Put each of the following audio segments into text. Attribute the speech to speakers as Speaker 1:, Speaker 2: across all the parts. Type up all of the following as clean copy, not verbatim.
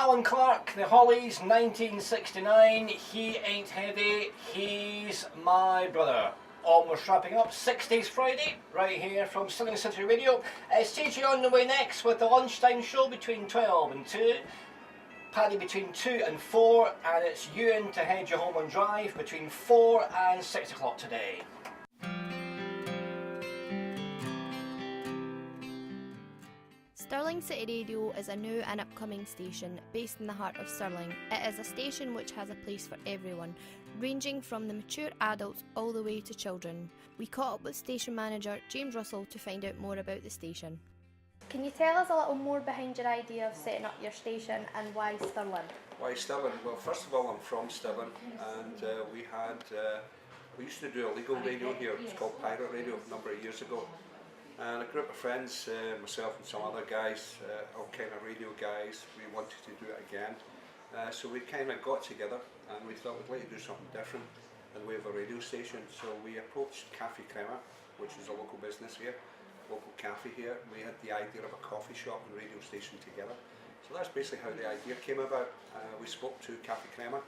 Speaker 1: Alan Clark, The Hollies, 1969, He Ain't Heavy, He's My Brother. Almost wrapping up, 6 days Friday, right here from Stirling City Radio. Stagey on the way next with the lunchtime show between 12 and 2. Paddy between 2 and 4, and it's Ewan to head you home on drive between 4 and 6 o'clock today.
Speaker 2: Stirling City Radio is a new and upcoming station based in the heart of Stirling. It is a station which has a place for everyone, ranging from the mature adults all the way to children. We caught up with station manager James Russell to find out more about the station. Can you tell us a little more behind your idea of setting up your station and why Stirling?
Speaker 3: Why Stirling? Well, first of all, I'm from Stirling, and we used to do a legal radio here. It was called Pirate Radio a number of years ago. And a group of friends, myself and some other guys, all kind of radio guys, we wanted to do it again. So we kind of got together and we thought we'd like to do something different in the way of a radio station. So we approached Cafe Crema, which is a local business here, local cafe here. We had the idea of a coffee shop and radio station together. So that's basically how the idea came about. We spoke to Cafe Crema,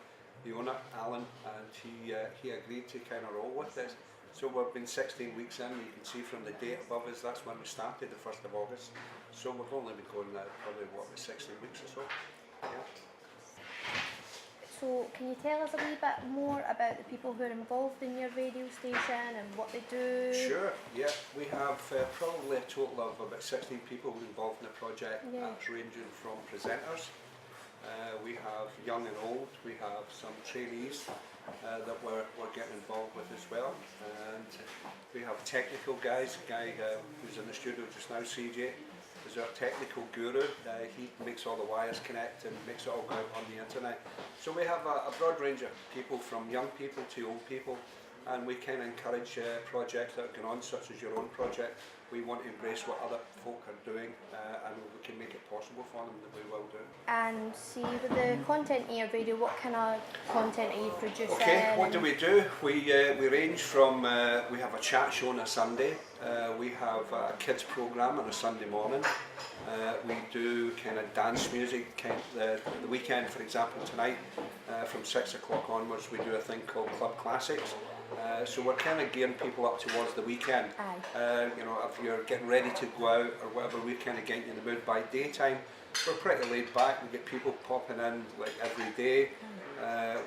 Speaker 3: the owner, Alan, and he agreed to kind of roll with this. So we've been 16 weeks in, you can see from the date above us, that's when we started, the 1st of August. So we've only been going probably, 16 weeks or so. Yeah.
Speaker 2: So can you tell us a wee bit more about the people who are involved in your radio station and what they do?
Speaker 3: Sure, yeah. We have probably a total of about 16 people involved in the project. Yeah. That's ranging from presenters. We have young and old, we have some trainees that we're getting involved with as well, and we have technical guys, a guy who's in the studio just now, CJ, is our technical guru. He makes all the wires connect and makes it all go out on the internet. So we have a broad range of people, from young people to old people, and we can encourage projects that are going on, such as your own project. We want to embrace what other folk are doing, and we can make it possible for them, that we will do.
Speaker 2: And see, with the content in your radio, what kind of content are you producing?
Speaker 3: Okay, what do? We range from, we have a chat show on a Sunday, we have a kids programme on a Sunday morning, we do kind of dance music, the weekend, for example, tonight, from 6 o'clock onwards, we do a thing called Club Classics. So we're kind of gearing people up towards the weekend. You know, if you're getting ready to go out or whatever, we're kind of getting you in the mood. By daytime, we're pretty laid back. We get people popping in like every day.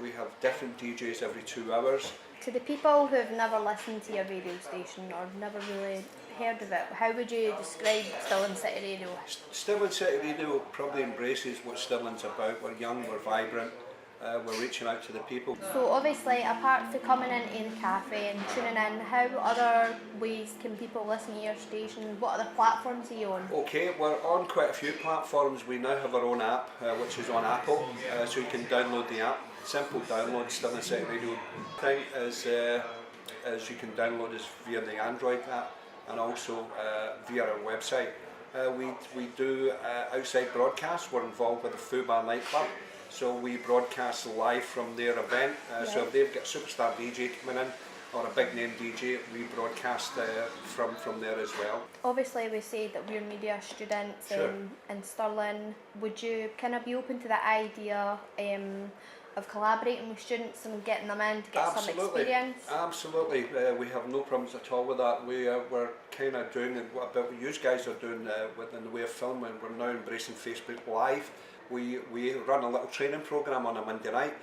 Speaker 3: We have different DJs every 2 hours.
Speaker 2: To the people who have never listened to your radio station or never really heard of it, how would you describe Stirling City Radio?
Speaker 3: Stirling City Radio probably embraces what Stirling's about. We're young, we're vibrant. We're reaching out to the people.
Speaker 2: So obviously, apart from coming into the cafe and tuning in, how other ways can people listen to your station? What other platforms are you on?
Speaker 3: Okay, we're on quite a few platforms. We now have our own app, which is on Apple, so you can download the app. Simple download, Stirling City Radio. Thing is you can download us via the Android app and also via our website. We do outside broadcasts. We're involved with the Fubar nightclub. So we broadcast live from their event, so if they've got a superstar DJ coming in or a big name DJ, we broadcast from there as well.
Speaker 2: Obviously we say that we're media students.
Speaker 3: Sure.
Speaker 2: In Stirling. Would you kind of be open to the idea of collaborating with students and getting them in to get some experience?
Speaker 3: Absolutely, we have no problems at all with that. We're kind of doing what you guys are doing in the way of filming. We're now embracing Facebook Live. We run a little training programme on a Monday night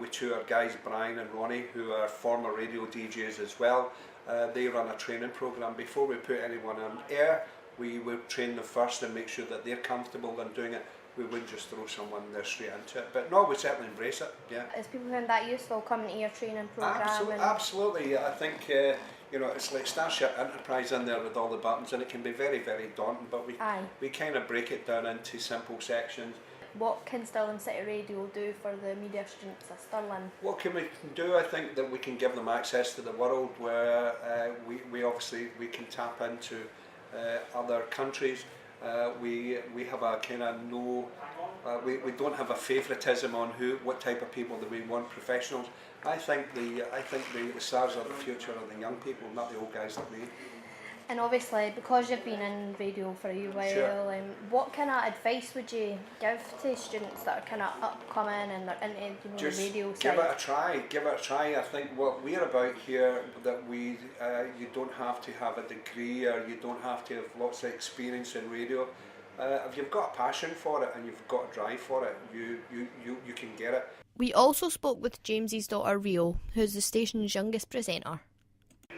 Speaker 3: with 2 our guys, Brian and Ronnie, who are former radio DJs as well. They run a training programme. Before we put anyone on air, we would train them first and make sure that they're comfortable in doing it. We wouldn't just throw someone there straight into it. But no, we certainly embrace it, yeah.
Speaker 2: Is people find that useful coming to your training programme?
Speaker 3: Absolutely. I think you know, it's like Starship Enterprise in there with all the buttons, and it can be very, very daunting, but we kind of break it down into simple sections.
Speaker 2: What can Stirling City Radio do for the media students of Stirling?
Speaker 3: What can we do? I think that we can give them access to the world, where we obviously can tap into other countries. We have a kind of we don't have a favouritism on what type of people that we want, professionals. I think the stars of the future are the young people, not the old guys like me.
Speaker 2: And obviously, because you've been in radio for a while,
Speaker 3: Sure.
Speaker 2: what kind of advice would you give to students that are kind of upcoming and they're into the
Speaker 3: Just
Speaker 2: radio
Speaker 3: give it
Speaker 2: side?
Speaker 3: a try. Give it a try. I think what we're about here, that you don't have to have a degree or you don't have to have lots of experience in radio. If you've got a passion for it and you've got a drive for it, you can get it.
Speaker 2: We also spoke with James's daughter Rio, who's the station's youngest presenter.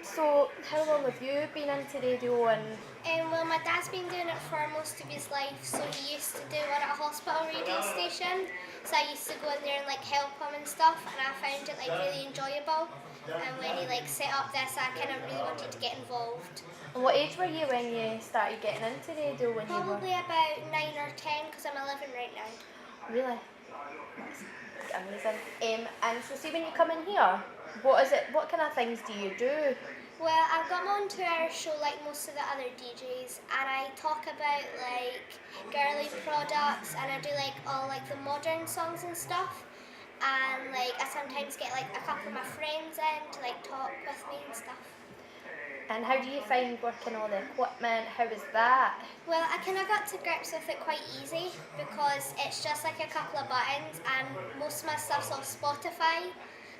Speaker 2: So, how long have you been into radio and...
Speaker 4: Well, my dad's been doing it for most of his life, so he used to do one at a hospital radio station, so I used to go in there and like help him and stuff, and I found it like really enjoyable, and when he like set up this, I kind of really wanted to get involved.
Speaker 2: And what age were you when you started getting into radio? When
Speaker 4: Probably about 9 or 10, because I'm 11 right now.
Speaker 2: Really? That's amazing. And so see when you come in here, what is it? What kind of things do you do?
Speaker 4: Well, I've got my own 2-hour show like most of the other DJs, and I talk about like girly products, and I do like all like the modern songs and stuff, and like I sometimes get like a couple of my friends in to like talk with me and stuff.
Speaker 2: And how do you find working all the equipment? How is that?
Speaker 4: Well, I kind of got to grips with it quite easy because it's just like a couple of buttons, and most of my stuff's off Spotify,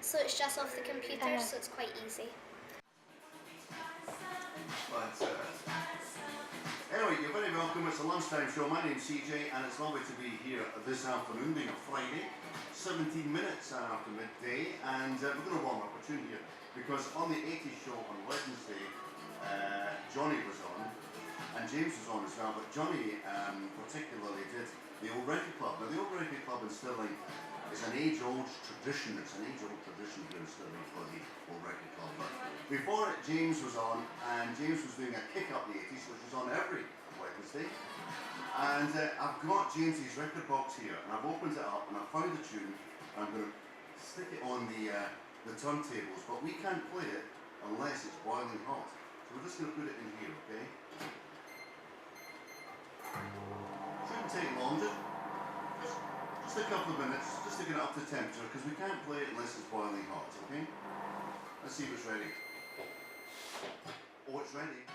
Speaker 4: so it's just off the computer, so it's quite easy.
Speaker 5: Anyway, you're very welcome. It's a lunchtime show. My name's CJ, and it's lovely to be here this afternoon, being a Friday, 17 minutes after midday, and we're going to warm up a tune here because on the 80s show on Wednesday, Johnny was on, and James was on as well. But Johnny particularly did the Old Record Club. Now, the Old Record Club in Stirling is an age-old tradition. It's an age-old tradition here in Stirling for the Old Record Club. But before it, James was on, and James was doing a kick up the 80s, which was on every Wednesday. And I've got James's record box here, and I've opened it up, and I've found the tune. And I'm going to stick it on the turntables, but we can't play it unless it's boiling hot. So we're just going to put it in here, okay? Shouldn't take long, just a couple of minutes, just to get it up to temperature, because we can't play it unless it's boiling hot, okay? Let's see if it's ready. Oh, it's ready.